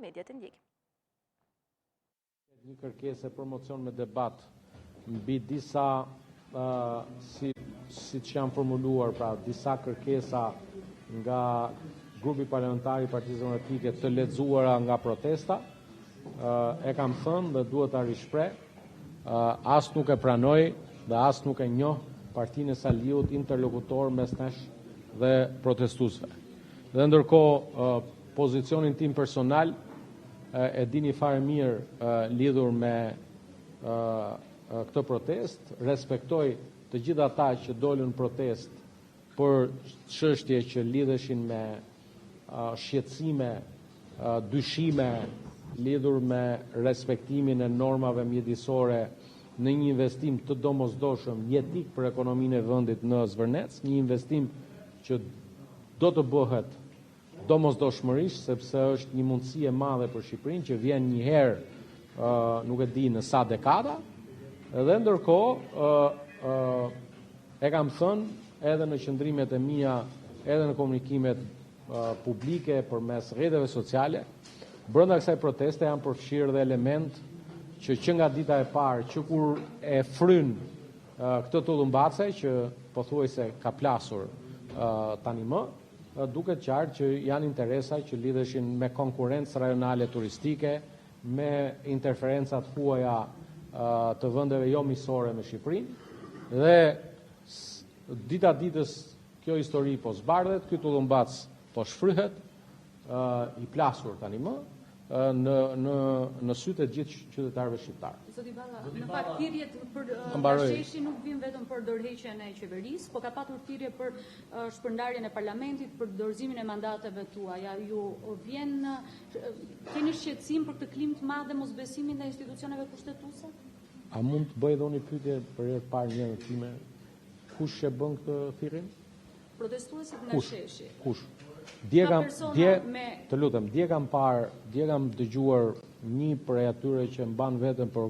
mediat e ndjekin. Një kërkesë promocion me debat mbi disa, si që janë formuluar, pra disa kërkesa nga grupi parlamentari i Partisë Demokratike të lexuara nga protesta, e kam thënë dhe duhet ta rishpreh, as nuk e pranoj dhe as nuk e njoh Partinë e Saliut interlokutor mes nesh dhe protestuesve. Dhe ndërkohë pozicionin tim personal e dini fare mirë lidhur me këtë protest, respektoj të gjithë ata që dolën protest për çështje që lidheshin me shqetësime, dyshime lidhur me respektimin e normave mjedisore në një investim të domosdoshëm jetik për ekonominë e vendit në Zvërnec, një investim që do të bëhet domosdoshmërisht, sepse është një mundësi e madhe për Shqipërinë që vjen një herë, nuk e di në sa dekada, dhe ndërkohë e kam thënë edhe në qëndrimet e mia, edhe në komunikimet publike përmes rrjeteve sociale, brenda kësaj proteste janë përfshirë dhe element që nga dita e parë, që kur e fryn këtë tullumbace që pothuajse ka plasur tani më, duket qartë që janë interesa që lidheshin me konkurrencë rajonale turistike, me interferencat huaja të vendeve jo miqësore me Shqipërinë, dhe dita ditës kjo histori po zbardhet, ky tullumbac po shfryhet, i plasur tani më, në sytë e gjithë qytetarëve shqiptarë. Zoti Balla, në fakt thirrjet për sheshi nuk vijnë vetëm për dorëheqjen e qeverisë, por ka patur thirrje për shpërndarjen e parlamentit, për dorëzimin e mandateve tuaja. Ju keni shqetësim për këtë klimë të madh dhe mosbesimin ndaj institucioneve kushtetuese? A mund të bëj edhe një pyetje për herë të parë një time? Kush e bën këtë thirrje? Protestuesit nga sheshi. Kush? Dje kam dëgjuar një prej atyre që mban veten për